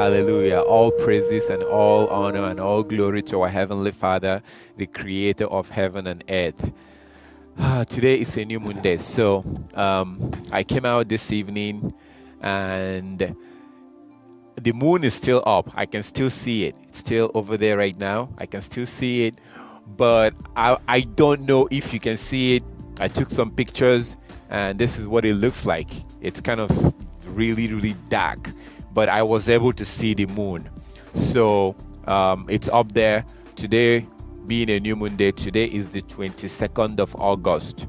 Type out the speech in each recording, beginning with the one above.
Hallelujah. All praises and all honor and all glory to our Heavenly Father, the creator of heaven and earth. Today is a new moon day. So I came out this evening and the moon is still up. I can still see it. It's still over there right now. I can still see it. But I don't know if you can see it. I took some pictures and this is what it looks like. It's kind of really dark, but I was able to see the moon. So it's up there. Today being a new moon day, today is the 22nd of August.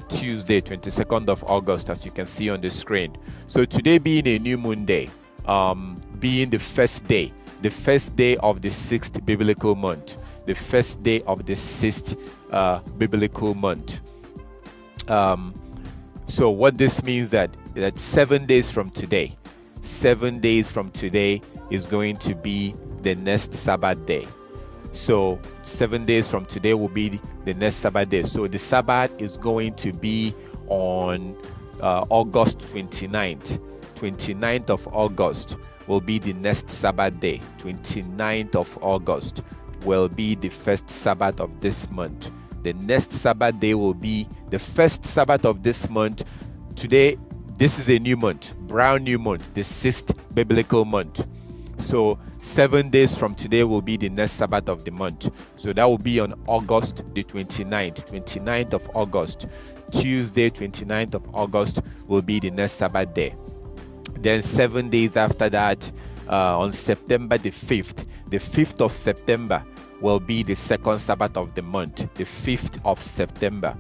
Tuesday, 22nd of August, as you can see on the screen. So today being a new moon day, being the first day of the sixth biblical month, the first day of the sixth biblical month. So what this means that 7 days from today is going to be the next Sabbath day. So 7 days from today will be the next Sabbath day. So the Sabbath is going to be on August 29th. 29th of August will be the next Sabbath day. 29th of August will be the first Sabbath of this month. The next Sabbath day will be the first Sabbath of this month. Today, this is a new month, brand new month, the sixth biblical month. So 7 days from today will be the next Sabbath of the month. So that will be on August the 29th of August. Tuesday, 29th of August will be the next Sabbath day. Then 7 days after that, on September the 5th of September will be the second Sabbath of the month. The 5th of September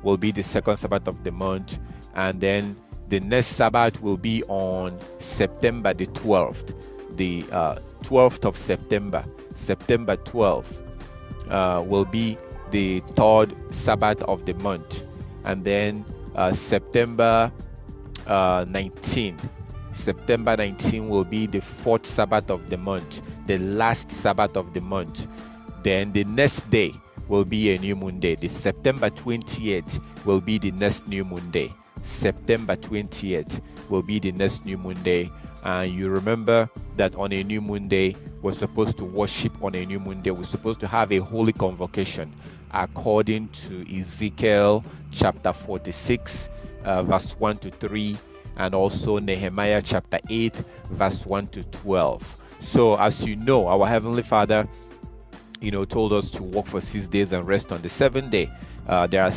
will be the second Sabbath of the month. And then the next Sabbath will be on September the 12th. The 12th of September, September 12th, will be the third Sabbath of the month. And then September 19th will be the fourth Sabbath of the month, the last Sabbath of the month. Then the next day will be a new moon day. The September 20th will be the next new moon day. September 20th will be the next new moon day. And you remember that on a new moon day, we're supposed to worship on a new moon day. We're supposed to have a holy convocation according to Ezekiel chapter 46, verse 1 to 3, and also Nehemiah chapter 8, verse 1 to 12. So as you know, our Heavenly Father, told us to work for 6 days and rest on the seventh day. There are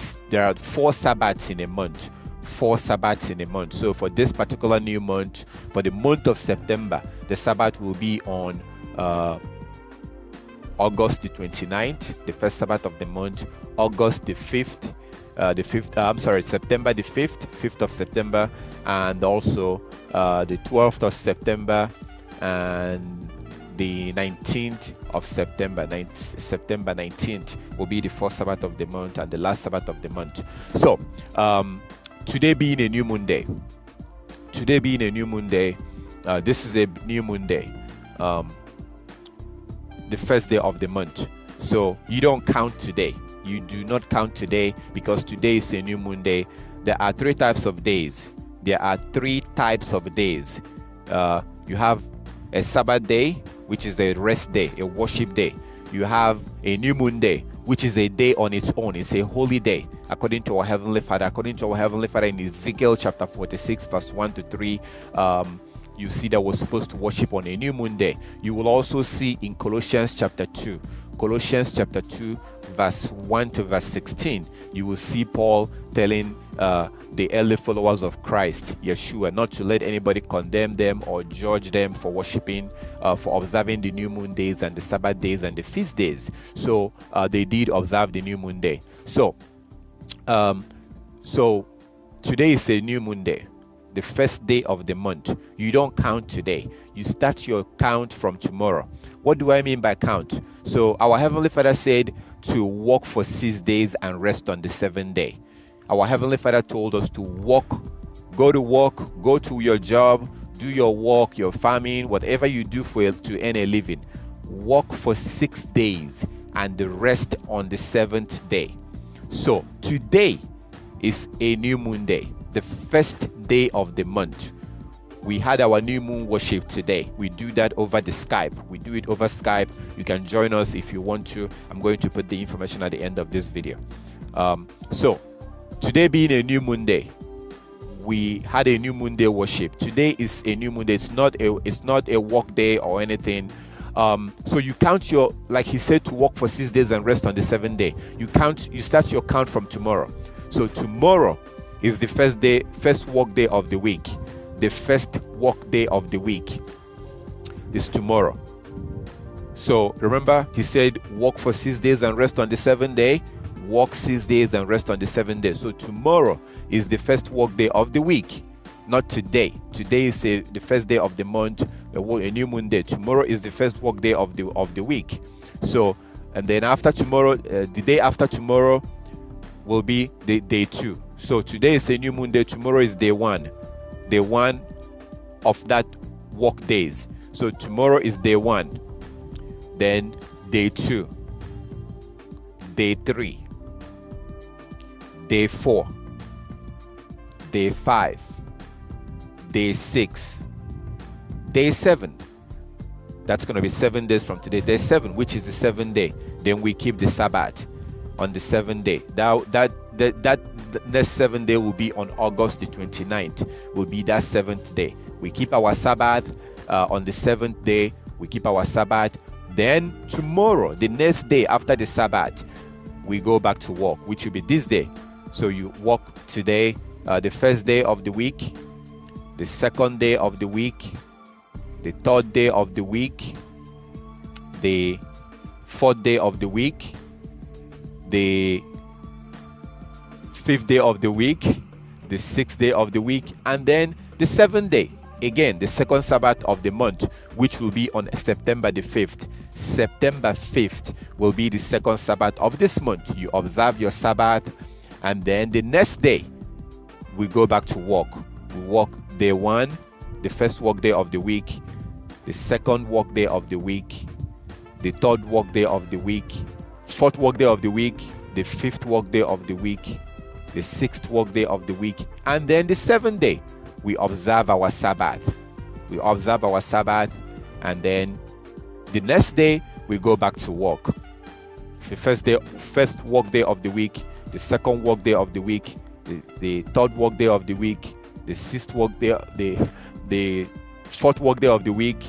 4 Sabbaths in a month. 4 Sabbaths in a month. So for this particular new month, for the month of September, the Sabbath will be on August the 29th, the first Sabbath of the month. August the 5th, September the 5th of September, and also the 12th of September, and the 19th of September. September 19th will be the first Sabbath of the month and the last Sabbath of the month. So today being a new moon day, this is a new moon day, the first day of the month. So you don't count today. You do not count today because today is a new moon day. There are 3 types of days. You have a Sabbath day, which is a rest day, a worship day. You have a new moon day, which is a day on its own. It's a holy day, according to our Heavenly Father. According to our Heavenly Father in Ezekiel chapter 46, verse 1 to 3, you see that we're supposed to worship on a new moon day. You will also see in Colossians chapter 2, verse 1 to verse 16, you will see Paul telling the early followers of Christ, Yeshua, not to let anybody condemn them or judge them for worshiping, for observing the new moon days and the Sabbath days and the feast days. So they did observe the new moon day. So today is a new moon day, the first day of the month. You don't count today. You start your count from tomorrow. What do I mean by count? So our Heavenly Father said to work for 6 days and rest on the seventh day. Our Heavenly Father told us to work, go to your job, do your work, your farming, whatever you do to earn a living. Work for 6 days and the rest on the seventh day. So today is a new moon day, the first day of the month. we had our new moon worship today. We do that over the Skype. We do it over Skype. You can join us if you want to. I'm going to put the information at the end of this video. So today being a new moon day, we had a new moon day worship. Today is a new moon day. It's not a work day or anything. So you count your, like he said, to work for 6 days and rest on the 7th day. You start your count from tomorrow. So tomorrow is the first work day of the week. The first work day of the week is tomorrow. So remember, he said work for 6 days and rest on the 7th day. Work 6 days and rest on the 7th day. So tomorrow is the first work day of the week, not today. Today is the first day of the month, a new moon day. Tomorrow is the first work day of the week. So, and then after tomorrow, the day after tomorrow will be the day 2. So today is a new moon day. Tomorrow is day 1. Day 1 of that work days. So tomorrow is day 1. Then day 2. Day 3. Day 4. Day 5. Day 6. Day 7. That's going to be 7 days from today. Day 7, which is the 7th day. Then we keep the Sabbath on the 7th day. That next 7th day will be on August the 29th. Will be that 7th day. We keep our Sabbath on the 7th day. We keep our Sabbath. Then tomorrow, the next day after the Sabbath, we go back to work, which will be this day. So you work today, the first day of the week, the second day of the week, the third day of the week, the fourth day of the week, the fifth day of the week, the sixth day of the week, and then the 7th day. Again, the second Sabbath of the month, which will be on September the 5th. September 5th will be the second Sabbath of this month. You observe your Sabbath, and then the next day, we go back to work. We work day 1, the first work day of the week, the second work day of the week, the third work day of the week, fourth work day of the week, the fifth work day of the week, the 6th work day of the week, and then the 7th day, we observe our Sabbath. We observe our Sabbath, and then the next day, we go back to work. The first work day of the week, the second work day of the week, the third work day of the week, the 6th work day, the 4th work day of the week,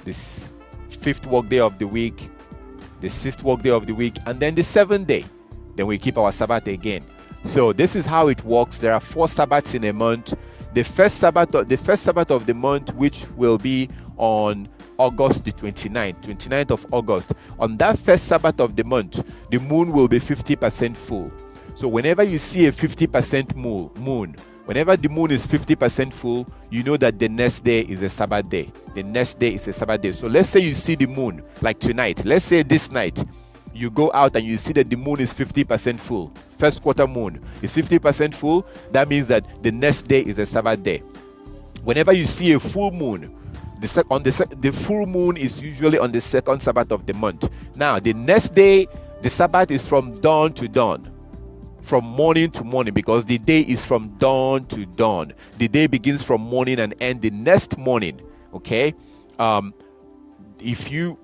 the 5th work day of the week, the 6th work day of the week, and then the 7th day. Then we keep our Sabbath again. So this is how it works. There are 4 Sabbaths in a month. The first Sabbath of the month, which will be on August the 29th of August. On that first Sabbath of the month, the moon will be 50% full. So whenever you see a 50% moon, whenever the moon is 50% full, you know that the next day is a Sabbath day. The next day is a Sabbath day. So let's say you see the moon, like tonight. Let's say this night, you go out and you see that the moon is 50% full. First quarter moon is 50% full. That means that the next day is a Sabbath day. Whenever you see a full moon, the full moon is usually on the second Sabbath of the month. Now, the next day, the Sabbath is from dawn to dawn, from morning to morning, because the day is from dawn to dawn. The day begins from morning and ends the next morning. Okay, if you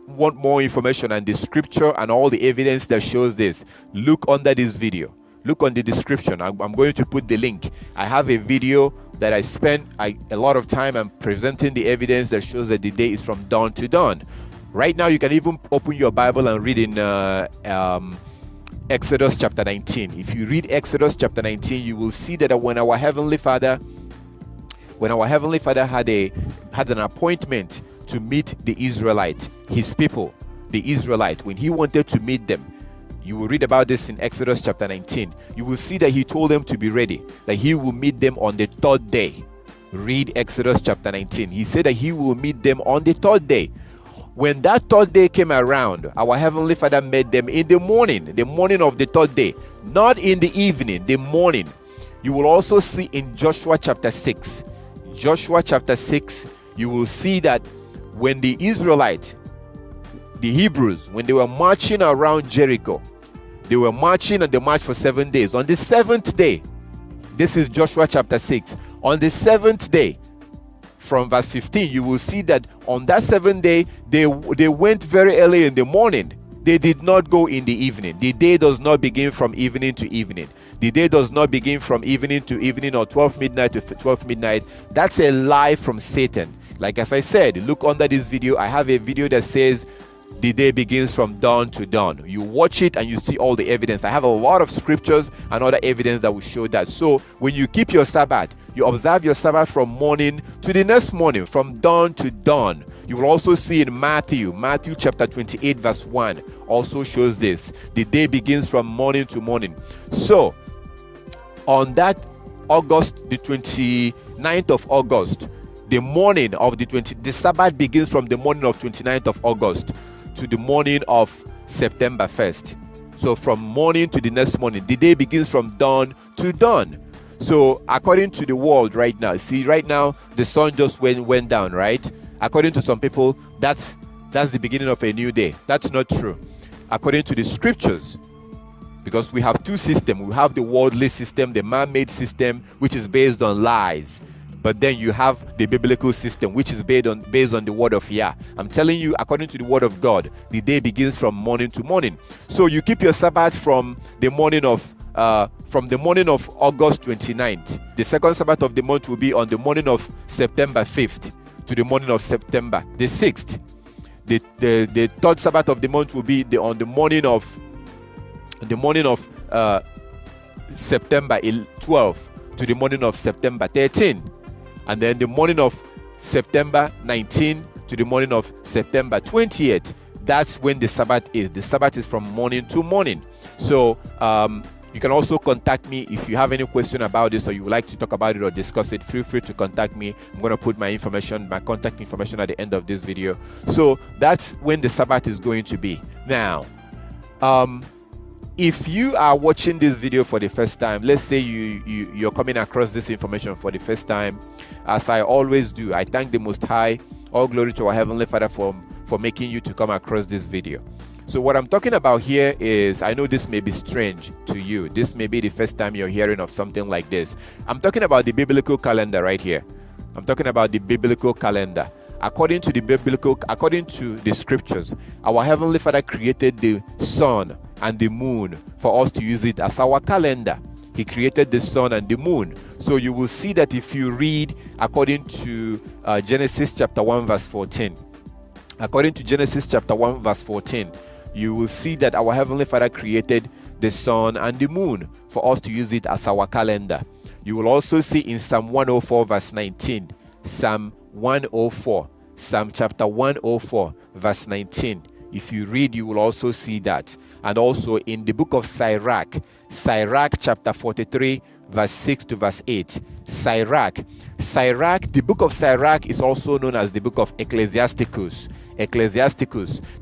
want more information and the scripture and all the evidence that shows this, look under this video. Look on the description. I'm going to put the link. I have a video that I spent a lot of time and presenting the evidence that shows that the day is from dawn to dawn. Right now, you can even open your Bible and read in Exodus chapter 19. If you read Exodus chapter 19, you will see that when our Heavenly Father had an appointment to meet the Israelite, his people, the Israelite, when he wanted to meet them, you will read about this in Exodus chapter 19. You will see that he told them to be ready, that he will meet them on the 3rd day. Read Exodus chapter 19. He said that he will meet them on the 3rd day. When that 3rd day came around, our Heavenly Father met them in the morning of the 3rd day, not in the evening, the morning. You will also see in Joshua chapter 6. Joshua chapter 6, you will see that when the Israelites, the Hebrews, when they were marching around Jericho, they were marching and they marched for 7 days. On the 7th day, this is Joshua chapter 6. On the 7th day, from verse 15, you will see that on that 7th day, they went very early in the morning. They did not go in the evening. The day does not begin from evening to evening. The day does not begin from evening to evening or 12 midnight to 12 midnight. That's a lie from Satan. Like as I said, look under this video. I have a video that says the day begins from dawn to dawn. You watch it and you see all the evidence. I have a lot of scriptures and other evidence that will show that. So when you keep your Sabbath, you observe your Sabbath from morning to the next morning, from dawn to dawn. You will also see in Matthew chapter 28 verse 1 also shows this. The day begins from morning to morning. So on that August, the 29th of August, the morning of the Sabbath begins from the morning of 29th of August to the morning of September 1st. So from morning to the next morning, the day begins from dawn to dawn. So according to the world right now, see right now the sun just went down, right? According to some people, that's the beginning of a new day. That's not true. According to the scriptures, because we have two systems. We have the worldly system, the man-made system, which is based on lies. But then you have the biblical system, which is based on the word of Yah. I'm telling you, according to the word of God, the day begins from morning to morning. So you keep your Sabbath from the morning of August 29th. The second Sabbath of the month will be on the morning of September 5th to the morning of September the 6th. The third Sabbath of the month will be on the morning of September 12th to the morning of September 13th. And then the morning of September 19th to the morning of September 20th. That's when the Sabbath is. The Sabbath is from morning to morning. So you can also contact me if you have any question about this or you would like to talk about it or discuss it. Feel free to contact me. I'm going to put my contact information at the end of this video. So that's when the Sabbath is going to be. Now, if you are watching this video for the first time, let's say you're coming across this information for the first time, as I always do, I thank the Most High. All glory to our Heavenly Father for making you to come across this video. So what I'm talking about here is, I know this may be strange to you. This may be the first time you're hearing of something like this. I'm talking about the biblical calendar right here. I'm talking about the biblical calendar. According to the scriptures, our Heavenly Father created the sun and the moon for us to use it as our calendar. He created the sun and the moon. So you will see that if you read according to Genesis chapter 1 verse 14. According to Genesis chapter 1 verse 14, you will see that our Heavenly Father created the sun and the moon for us to use it as our calendar. You will also see in Psalm 104 verse 19, Psalm chapter 104 verse 19. If you read, you will also see that. And also in the book of Sirach chapter 43 verse 6 to verse 8. Sirach, the book of Sirach is also known as the book of Ecclesiasticus.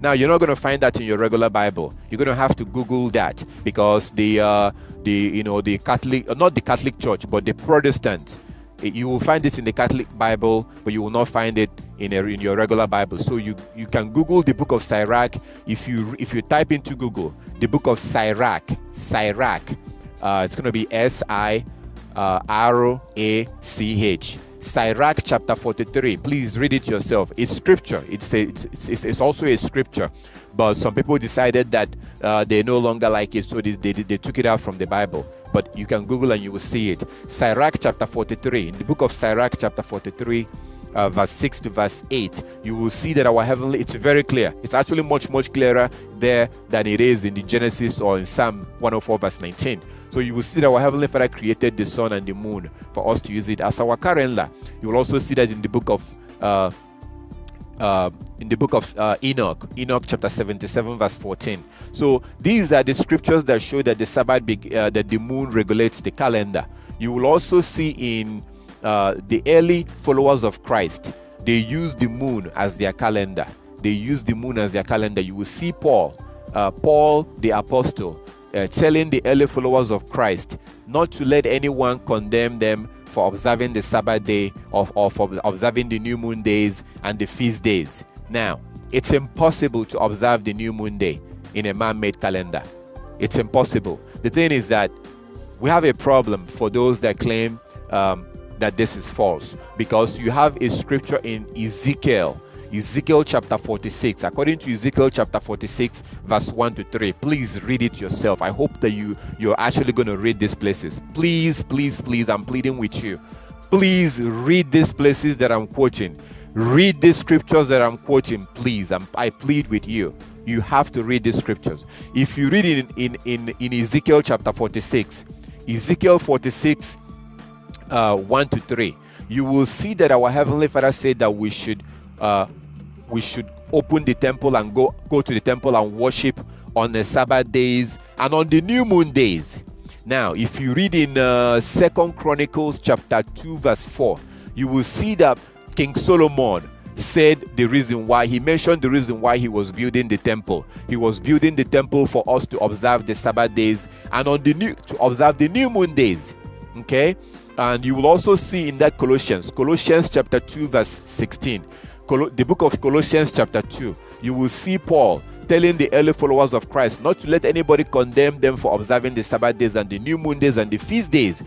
Now, you're not going to find that in your regular Bible. You're going to have to Google that, because the Catholic, not the Catholic Church, but the Protestant, you will find it in the Catholic Bible, but you will not find it in your regular Bible. So you can Google the book of Sirach. If you type into Google the book of Sirach, it's going to be Sirach. Sirach chapter 43. Please read it yourself. It's scripture. It's also a scripture, but some people decided that they no longer like it, so they took it out from the Bible. But you can Google and you will see it. Sirach chapter 43. In the book of Sirach chapter 43, verse 6 to verse 8, you will see that our heavenly, it's very clear. It's actually much clearer there than it is in the Genesis or in Psalm 104 verse 19. So you will see that our Heavenly Father created the sun and the moon for us to use it as our calendar. You will also see that in the book of Enoch chapter 77 verse 14. So these are the scriptures that show that the Sabbath, that the moon regulates the calendar. You will also see in the early followers of Christ, they use the moon as their calendar. You will see Paul the apostle, telling the early followers of Christ not to let anyone condemn them for observing the Sabbath day or for observing the new moon days and the feast days. Now, it's impossible to observe the new moon day in a man-made calendar. It's impossible. The thing is that we have a problem for those that claim that this is false, because you have a scripture in Ezekiel chapter 46. According to Ezekiel chapter 46 verse 1 to 3, please read it yourself. I hope that you're actually going to read these places. Please, I'm pleading with you. Please read these places that I'm quoting. Read the scriptures that I'm quoting, please. I plead with you. You have to read these scriptures. If you read it in Ezekiel chapter 46, Ezekiel 46 1 to 3, you will see that our Heavenly Father said that we should open the temple and go to the temple and worship on the Sabbath days and on the new moon days. Now, if you read in 2 Chronicles chapter 2 verse 4, you will see that King Solomon said he mentioned the reason why he was building the temple. He was building the temple for us to observe the Sabbath days and to observe the new moon days. Okay? And you will also see in that Colossians chapter 2 verse 16, the book of Colossians chapter 2, you will see Paul telling the early followers of Christ not to let anybody condemn them for observing the Sabbath days and the new moon days and the feast days.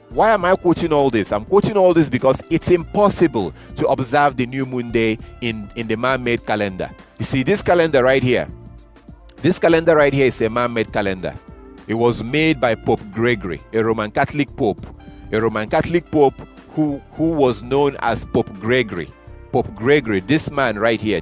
Why am I quoting all this? I'm quoting all this because it's impossible to observe the new moon day in the man-made calendar. You see, this calendar right here is a man-made calendar. It was made by Pope Gregory, a Roman Catholic pope who was known as Pope Gregory. Pope Gregory, this man right here,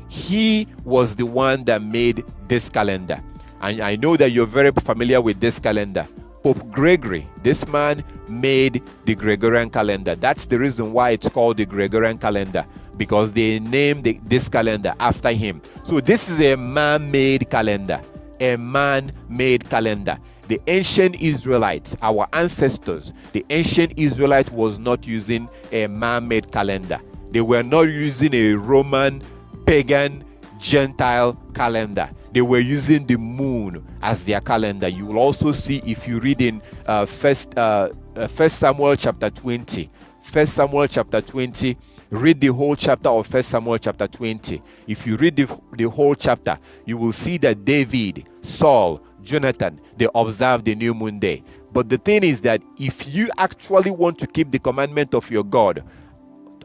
he was the one that made this calendar. And I know that you're very familiar with this calendar. Pope Gregory, this man made the Gregorian calendar. That's the reason why it's called the Gregorian calendar, because they named this calendar after him. So this is a man-made calendar. The ancient Israelites, our ancestors, the ancient Israelites was not using a man-made calendar. They were not using a Roman, pagan, Gentile calendar. They were using the moon as their calendar. You will also see, if you read in 1 Samuel chapter 20. 1 Samuel chapter 20, read the whole chapter of 1 Samuel chapter 20. If you read the whole chapter, you will see that David, Saul, Jonathan, they observed the new moon day. But the thing is that if you actually want to keep the commandment of your God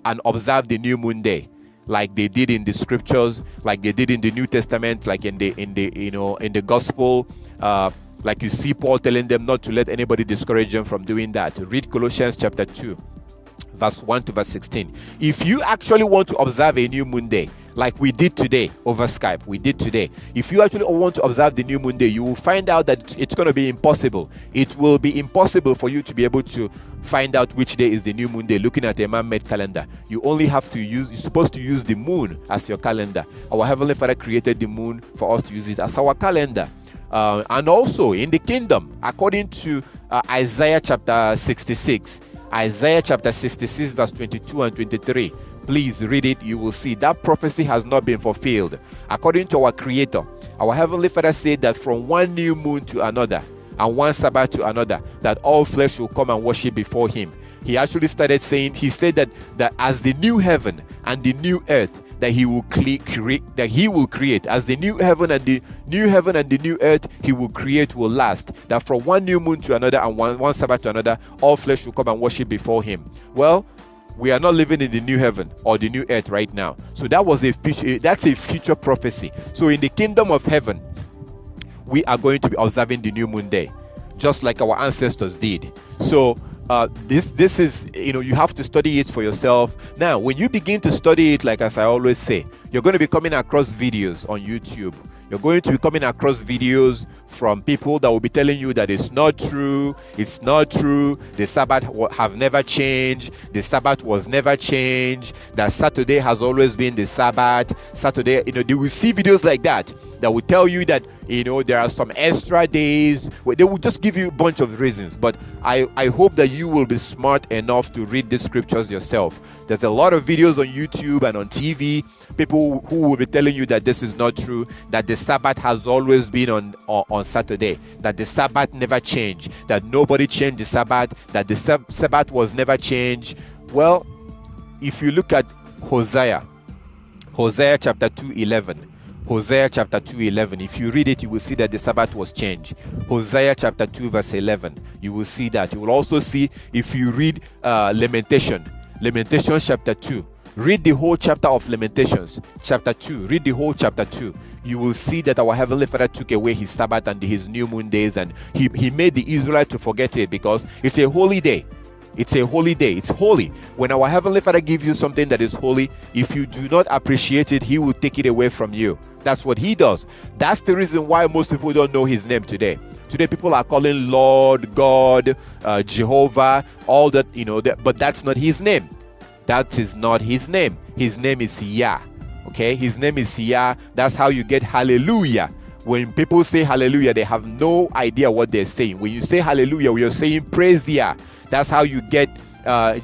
and observe the new moon day, like they did in the scriptures, like they did in the New Testament, like in the gospel, like you see Paul telling them not to let anybody discourage them from doing that. Read Colossians chapter 2, verse 1 to verse 16. If you actually want to observe a new moon day, like we did today over Skype, if you actually want to observe the new moon day, you will find out that it's going to be impossible. It will be impossible for you to be able to find out which day is the new moon day looking at a man-made calendar. You only have to you're supposed to use the moon as your calendar. Our Heavenly Father created the moon for us to use it as our calendar. And also in the kingdom, according to Isaiah chapter 66 verse 22 and 23, please read it. You will see that prophecy has not been fulfilled. According to our Creator, our Heavenly Father said that from one new moon to another and one Sabbath to another, that all flesh will come and worship before Him. He actually started saying, he said that as the new heaven and the new earth that He will create, as the new heaven and the new earth He will create will last, that from one new moon to another and one Sabbath to another, all flesh will come and worship before Him. Well, we are not living in the new heaven or the new earth right now. So that's a future prophecy. So in the kingdom of heaven, we are going to be observing the new moon day, just like our ancestors did. So this is, you have to study it for yourself. Now, when you begin to study it, like as I always say, you're going to be coming across videos on YouTube. You're going to be coming across videos from people that will be telling you that it's not true. The Sabbath have never changed. The Sabbath was never changed. That Saturday has always been the Sabbath. Saturday, they will see videos like that will tell you that, there are some extra days. They will just give you a bunch of reasons. But I hope that you will be smart enough to read the scriptures yourself. There's a lot of videos on YouTube and on TV, people who will be telling you that this is not true, that the Sabbath has always been on Saturday, that the Sabbath never changed, that nobody changed the Sabbath, that the Sabbath was never changed. Well, if you look at Hosea chapter 2:11, Hosea chapter 2:11. If you read it, you will see that the Sabbath was changed. Hosea chapter 2 verse 11. You will see that. You will also see, if you read Lamentations chapter 2. Read the whole chapter of Lamentations chapter 2. Read the whole chapter 2. You will see that our Heavenly Father took away his Sabbath and his new moon days, and he made the Israelites to forget it, because it's a holy day. It's a holy day. It's holy. When our Heavenly Father gives you something that is holy, if you do not appreciate it, he will take it away from you. That's what he does. That's the reason why most people don't know his name today. Today people are calling Lord, God, Jehovah, all that, but that's not his name. That is not his name. His name is Yah. Okay, his name is Yah. That's how you get hallelujah. When people say hallelujah, they have no idea what they're saying. When you say hallelujah, you're saying praise Yah. That's how you get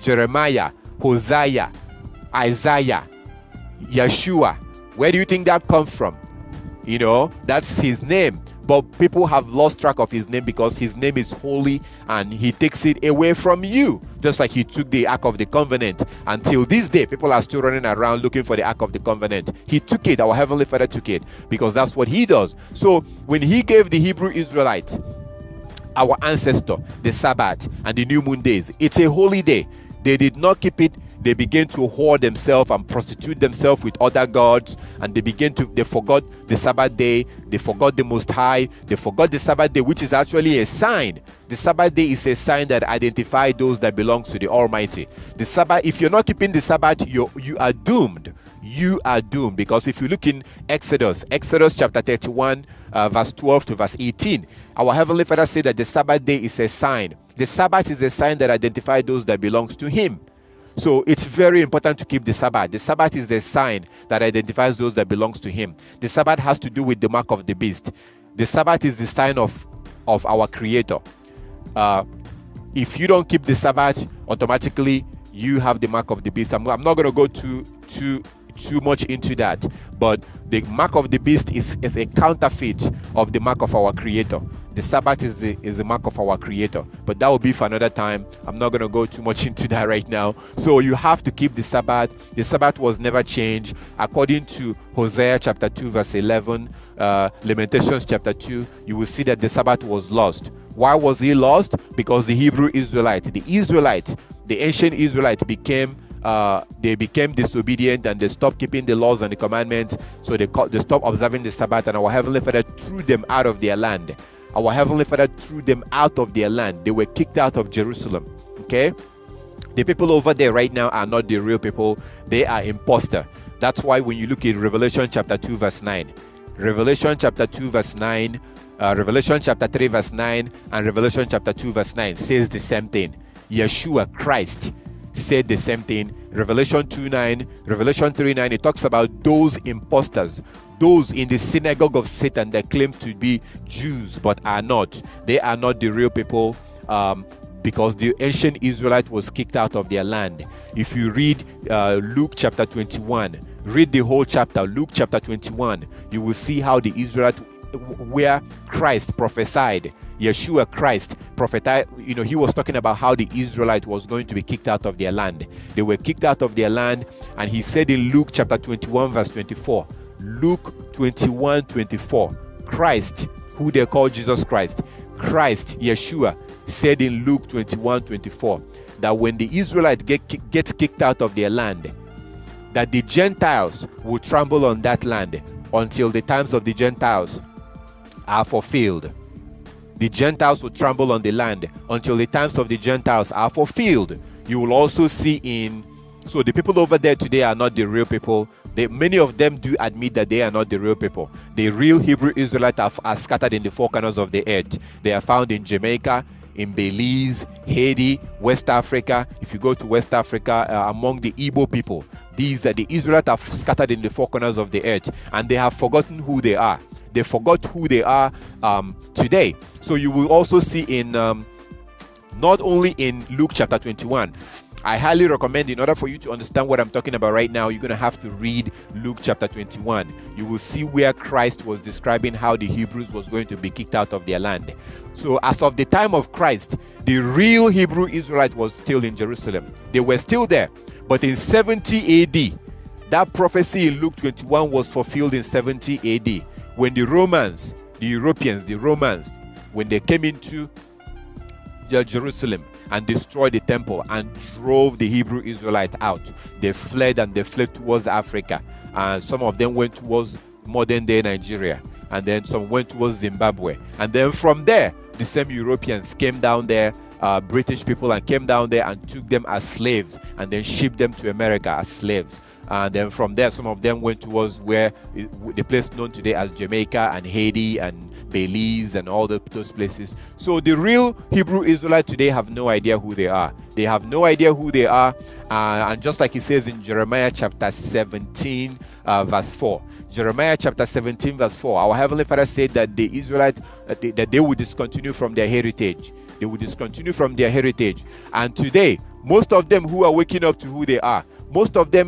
Jeremiah, Hosea, Isaiah, Yeshua. Where do you think that comes from? That's his name. But people have lost track of his name because his name is holy, and he takes it away from you. Just like he took the Ark of the Covenant. Until this day, people are still running around looking for the Ark of the Covenant. He took it. Our Heavenly Father took it, because that's what he does. So when he gave the Hebrew Israelites, our ancestor, the Sabbath and the new moon days, it's a holy day. They did not keep it. They began to whore themselves and prostitute themselves with other gods, and they forgot the Sabbath day. They forgot the Most High. They forgot the Sabbath day, which is actually a sign. The Sabbath day is a sign that identifies those that belong to the Almighty. The Sabbath, if you're not keeping the Sabbath, you are doomed. You are doomed, because if you look in Exodus chapter 31, verse 12 to verse 18, our Heavenly Father said that the Sabbath day is a sign. The Sabbath is a sign that identifies those that belongs to him. So it's very important to keep the Sabbath. The Sabbath is the sign that identifies those that belongs to him. The Sabbath has to do with the mark of the beast. The Sabbath is the sign of our Creator. If you don't keep the Sabbath, automatically you have the mark of the beast. I'm not going to go too much into that, but the mark of the beast is a counterfeit of the mark of our Creator. The Sabbath is the mark of our Creator, but that will be for another time. I'm not going to go too much into that right now. So you have to keep the Sabbath. The Sabbath was never changed. According to Hosea chapter 2 verse 11, Lamentations chapter 2, you will see that the Sabbath was lost. Why was he lost? Because the Hebrew Israelite, the ancient Israelite became disobedient, and they stopped keeping the laws and the commandments. So they stopped observing the Sabbath, and our Heavenly Father threw them out of their land. Our Heavenly Father threw them out of their land. They were kicked out of Jerusalem. Okay? The people over there right now are not the real people. They are imposter. That's why when you look at Revelation chapter 2 verse 9, Revelation chapter 2 verse 9, Revelation chapter 3 verse 9, and Revelation chapter 2 verse 9 says the same thing. Yeshua, Christ, said the same thing. Revelation 2:9, Revelation 3:9, it talks about those imposters, those in the synagogue of Satan that claim to be Jews but are not. They are not the real people, because the ancient Israelite was kicked out of their land. If you read Luke chapter 21, read the whole chapter, Luke chapter 21, you will see how the Israelite, where Christ prophesied, Yeshua Christ prophesied, he was talking about how the Israelite was going to be kicked out of their land. They were kicked out of their land, and he said in Luke chapter 21 verse 24, Luke 21:24, Christ, who they call Jesus Christ, Yeshua, said in Luke 21:24 that when the Israelites gets kicked out of their land, that the Gentiles will trample on that land until the times of the Gentiles are fulfilled. The Gentiles will trample on the land until the times of the Gentiles are fulfilled. You will also see so the people over there today are not the real people. Many of them do admit that they are not the real people. The real Hebrew Israelites are scattered in the four corners of the earth. They are found in Jamaica, in Belize, Haiti, West Africa. If you go to West Africa, among the Igbo people, the Israelites are scattered in the four corners of the earth, and they have forgotten who they are. They forgot who they are today. So you will also see in not only in Luke chapter 21. I highly recommend, in order for you to understand what I'm talking about right now, you're going to have to read Luke chapter 21. You will see where Christ was describing how the Hebrews was going to be kicked out of their land. So as of the time of Christ, the real Hebrew Israelite was still in Jerusalem. They were still there. But in 70 AD, that prophecy in Luke 21 was fulfilled in 70 AD when the Romans, the Europeans, when they came into Jerusalem and destroyed the temple and drove the Hebrew Israelites out. They fled towards Africa. And some of them went towards modern day Nigeria. And then some went towards Zimbabwe. And then from there, the same Europeans came down there, British people, and came down there and took them as slaves and then shipped them to America as slaves. And then from there, some of them went towards the place known today as Jamaica and Haiti and Belize and all those places. So the real Hebrew Israelites today have no idea who they are. They have no idea who they are. And just like it says in Jeremiah chapter 17, verse 4. Jeremiah chapter 17, verse 4. Our Heavenly Father said that the Israelites, that they would discontinue from their heritage. They would discontinue from their heritage. And today, most of them who are waking up to who they are,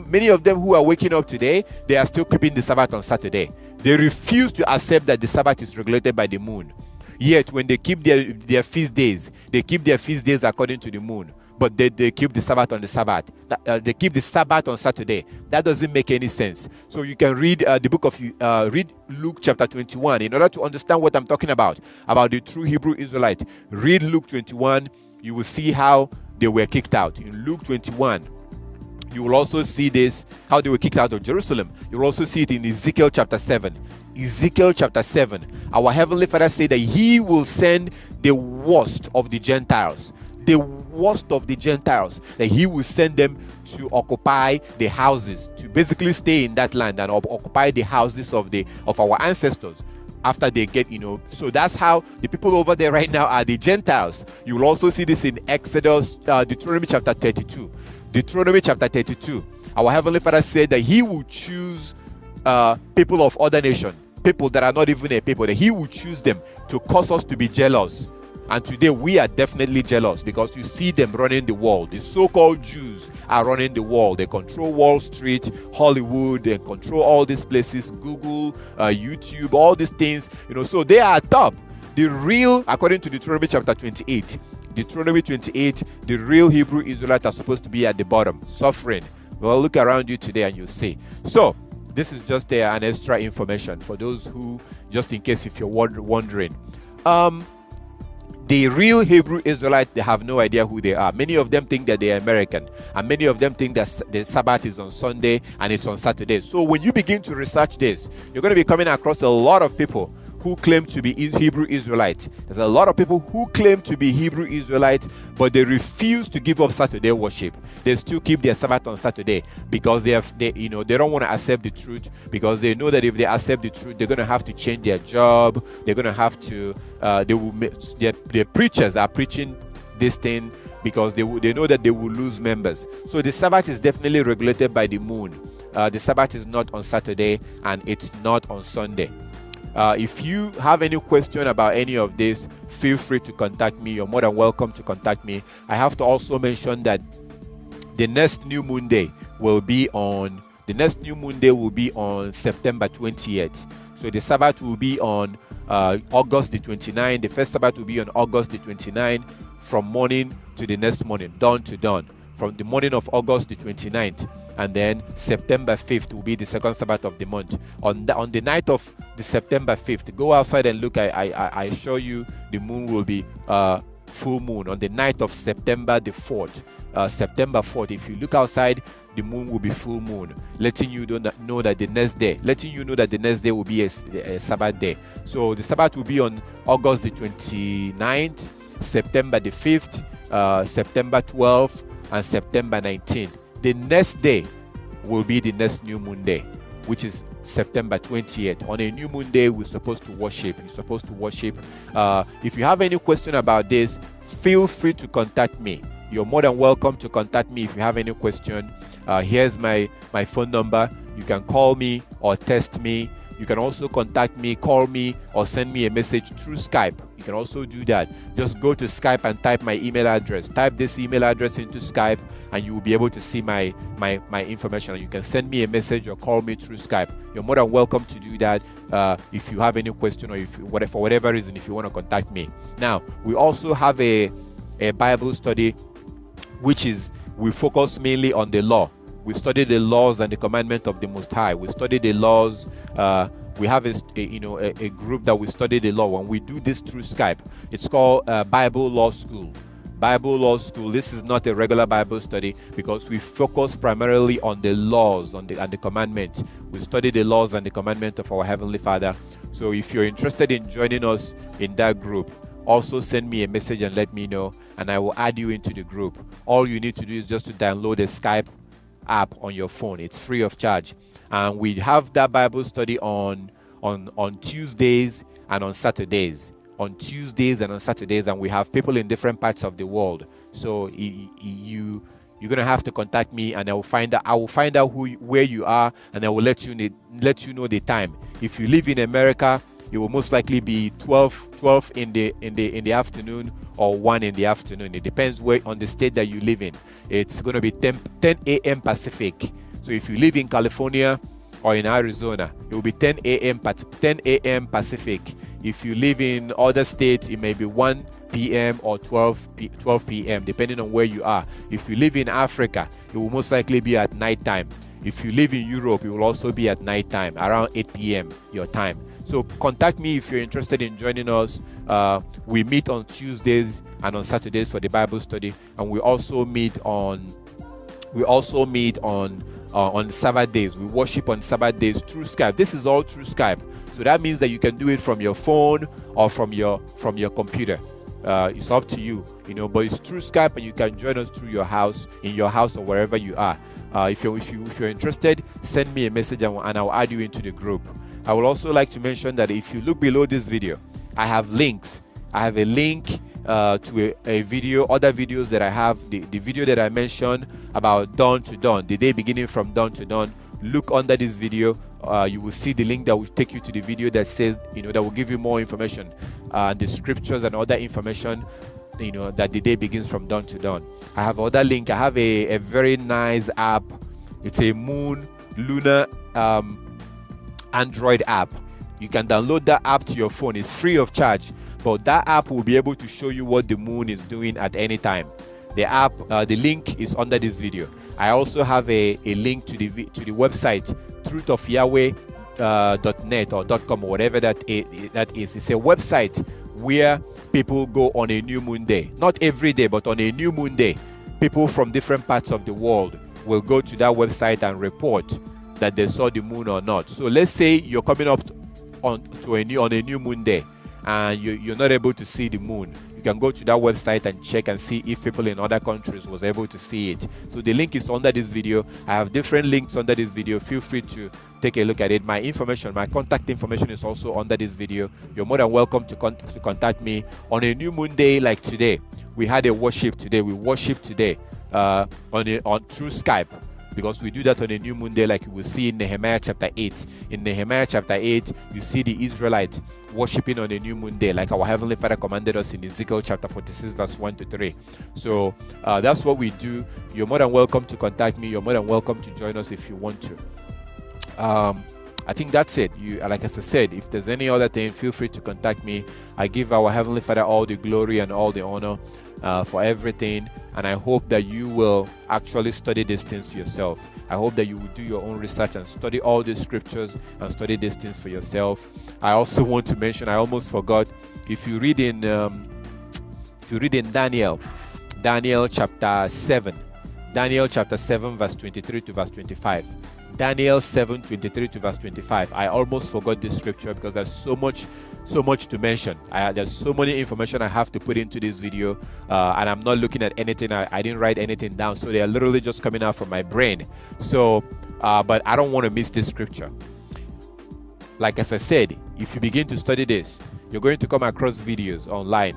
many of them who are waking up today, they are still keeping the Sabbath on Saturday. They refuse to accept that the Sabbath is regulated by the moon. Yet, when they keep their feast days, they keep their feast days according to the moon. But they keep the Sabbath on the Sabbath. They keep the Sabbath on Saturday. That doesn't make any sense. So you can read read Luke chapter 21 in order to understand what I'm talking about the true Hebrew Israelite. Read Luke 21. You will see how they were kicked out. In Luke 21, you will also see this, how they were kicked out of Jerusalem. You will also see it in Ezekiel chapter 7. Ezekiel chapter 7. Our Heavenly Father said that He will send the worst of the Gentiles. The worst of the Gentiles. That He will send them to occupy the houses, to basically stay in that land and occupy the houses of our ancestors. After they get, so that's how the people over there right now are the Gentiles. You will also see this in Exodus, Deuteronomy chapter 32. Deuteronomy chapter 32. Our Heavenly Father said that He will choose people of other nations, people that are not even a people, that He will choose them to cause us to be jealous. And today we are definitely jealous because you see them running the world. The so-called Jews are running the world. They control Wall Street, Hollywood, they control all these places, Google, YouTube, all these things. So they are top. The real, according to Deuteronomy chapter 28, Deuteronomy 28, the real Hebrew Israelites are supposed to be at the bottom, suffering. Well, look around you today and you'll see. So this is just an extra information for those who, just in case if you're wondering. The real Hebrew Israelites, they have no idea who they are. Many of them think that they are American, and many of them think that the Sabbath is on Sunday and it's on Saturday. So when you begin to research this, you're going to be coming across a lot of people who claim to be Hebrew Israelites. There's a lot of people who claim to be Hebrew Israelites, but they refuse to give up Saturday worship. They still keep their Sabbath on Saturday because they don't want to accept the truth, because they know that if they accept the truth, they're going to have to change their job. They're going to have to. Their preachers are preaching this thing because they know that they will lose members. So the Sabbath is definitely regulated by the moon. The Sabbath is not on Saturday and it's not on Sunday. If you have any question about any of this, feel free to contact me. You're more than welcome to contact me. I have to also mention that the next new moon day will be on September 20th. So the Sabbath will be on August the 29th. The first Sabbath will be on August the 29th, from morning to the next morning, dawn to dawn, from the morning of August the 29th. And then September 5th will be the second Sabbath of the month. On the night of the September 5th, go outside and look. I assure you the moon will be full moon. On the night of September the 4th, September 4th, if you look outside, the moon will be full moon, letting you know that the next day will be a Sabbath day. So the Sabbath will be on August the 29th, September the 5th, September 12th, and September 19th. The next day will be the next new moon day, which is September 20th. On a new moon day, we're supposed to worship. You're supposed to worship. If you have any question about this, feel free to contact me. You're more than welcome to contact me if you have any question. Here's my phone number. You can call me or text me. You can also contact me, call me, or send me a message through Skype. You can also do that. Just go to Skype and type my email address. Type this email address into Skype and you will be able to see my information. You can send me a message or call me through Skype. You're more than welcome to do that if you have any question, or for whatever reason, if you want to contact me. Now, we also have a Bible study, which is we focus mainly on the law. We study the laws and the commandment of the Most High. We study the laws. We have a group that we study the law. When we do this through Skype, it's called Bible Law School. Bible Law School. This is not a regular Bible study because we focus primarily on the laws and the commandments. We study the laws and the commandment of our Heavenly Father. So if you're interested in joining us in that group, also send me a message and let me know, and I will add you into the group. All you need to do is just to download the Skype app on your phone. It's free of charge. And we have that Bible study on Tuesdays and on Saturdays. On Tuesdays and on Saturdays, and we have people in different parts of the world. So you're gonna have to contact me, and I will find out where you are, and I will let you know the time. If you live in America, it will most likely be 12 in the afternoon or 1 in the afternoon. It depends where on the state that you live in. It's going to be 10 a.m. Pacific. So if you live in California or in Arizona, it will be 10 a.m. Pacific. If you live in other states, it may be 1 p.m. or 12 p.m. depending on where you are. If you live in Africa, it will most likely be at night time. If you live in Europe, it will also be at night time, around 8 p.m. your time. So contact me if you're interested in joining us. We meet on Tuesdays and on Saturdays for the Bible study, and we also meet on Sabbath days. We worship on Sabbath days through Skype. This is all through Skype. So that means that you can do it from your phone or from your computer. It's up to you, but it's through Skype, and you can join us through in your house or wherever you are. If you're interested, send me a message and I'll add you into the group. I would also like to mention that if you look below this video, I have links. I have a link to a video, other videos that I have. The video that I mentioned about dawn to dawn, the day beginning from dawn to dawn. Look under this video. You will see the link that will take you to the video that says, that will give you more information, the scriptures and other information, that the day begins from dawn to dawn. I have other link. I have a very nice app. It's a lunar Android app. You can download that app to your phone. It's free of charge, but that app will be able to show you what the moon is doing at any time. The app, the link is under this video. I also have a link to the website truthofyahweh.net or .com or whatever that is. It's a website where people go on a new moon day. Not every day, but on a new moon day. People from different parts of the world will go to that website and report that they saw the moon or not. So let's say you're coming up on a new moon day and you're not able to see the moon. You can go to that website and check and see if people in other countries was able to see it. So the link is under this video. I have different links under this video. Feel free to take a look at it. My contact information is also under this video. You're more than welcome to contact me on a new moon day like today. We had a worship today. We worshiped today through Skype, because we do that on a new moon day, like you will see in Nehemiah chapter 8. In Nehemiah chapter 8, you see the Israelites worshiping on a new moon day, like our Heavenly Father commanded us in Ezekiel chapter 46, verse 1 to 3. So that's what we do. You're more than welcome to contact me. You're more than welcome to join us if you want to. I think that's it. Like as I said, if there's any other thing, feel free to contact me. I give our Heavenly Father all the glory and all the honor for everything. And I hope that you will actually study these things yourself. I hope that you will do your own research and study all the scriptures and study these things for yourself. I also want to mention, I almost forgot, if you read in Daniel chapter 7, verse 23 to verse 25. Daniel 7, 23 to verse 25. I almost forgot this scripture because there's so much to mention. There's so many information I have to put into this video, and I'm not looking at anything. I didn't write anything down, so they're literally just coming out from my brain. So, but I don't want to miss this scripture. Like as I said, if you begin to study this, you're going to come across videos online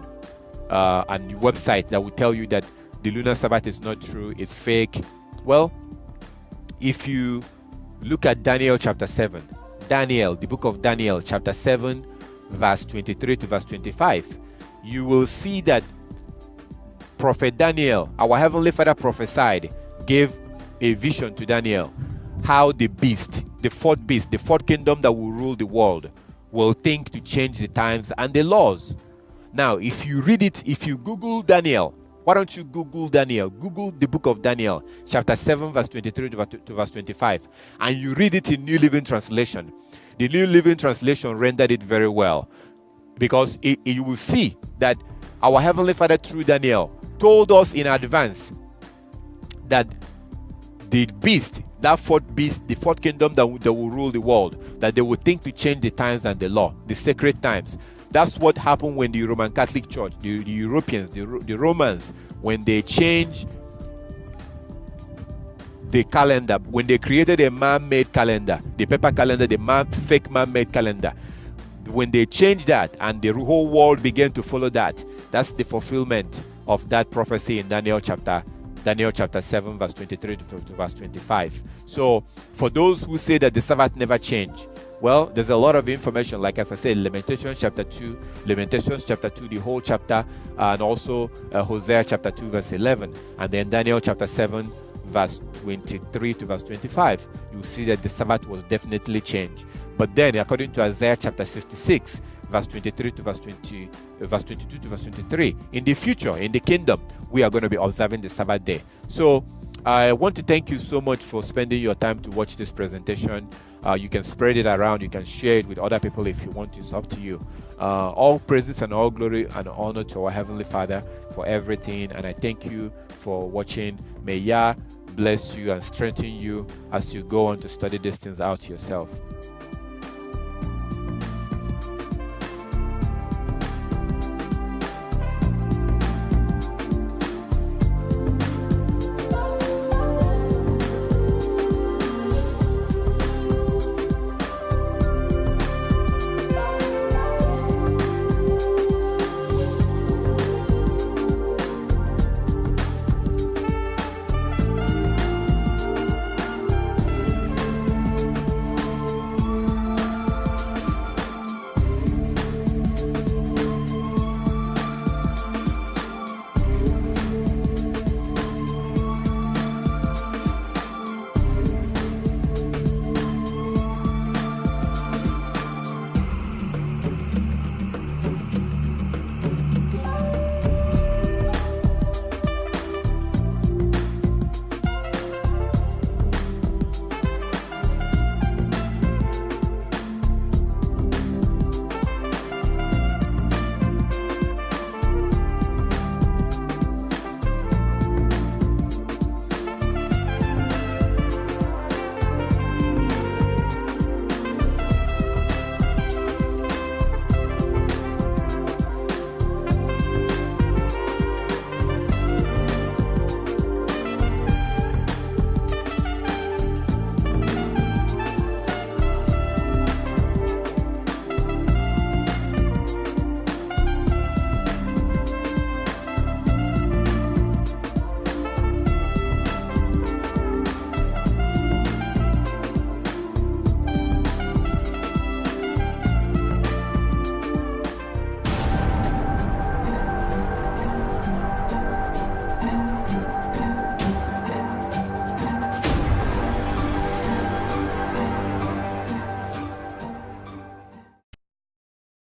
and websites that will tell you that the lunar Sabbath is not true, it's fake. Well, if you look at Daniel chapter 7, the book of Daniel chapter 7, verse 23 to verse 25, you will see that Prophet Daniel, our Heavenly Father prophesied, gave a vision to Daniel, how the fourth kingdom that will rule the world, will think to change the times and the laws. Now, if you read it, if you Google Daniel, Why don't you Google Daniel? Google the book of Daniel, chapter 7, verse 23 to verse 25, and you read it in New Living Translation. The New Living Translation rendered it very well, because you will see that our Heavenly Father, through Daniel, told us in advance that the beast, that fourth beast, the fourth kingdom that will rule the world, that they would think to change the times and the law, the sacred times. That's what happened when the Roman Catholic Church, the Europeans, the Romans, when they changed the calendar, when they created a man-made calendar, the paper calendar, the fake man-made calendar, when they changed that and the whole world began to follow that, that's the fulfillment of that prophecy in Daniel chapter 7, verse 23 to verse 25. So for those who say that the Sabbath never changed, well, there's a lot of information, like as I said, Lamentations chapter 2, the whole chapter, and also Hosea chapter 2, verse 11, and then Daniel chapter 7, verse 23 to verse 25. You see that the Sabbath was definitely changed. But then, according to Isaiah chapter 66, verse 23 to verse 22 to verse 23, in the future, in the kingdom, we are going to be observing the Sabbath day. So I want to thank you so much for spending your time to watch this presentation. You can spread it around, you can share it with other people if you want to. It's up to you. All praises and all glory and honor to our Heavenly Father for everything, and I thank you for watching. May Yah bless you and strengthen you as you go on to study these things out yourself.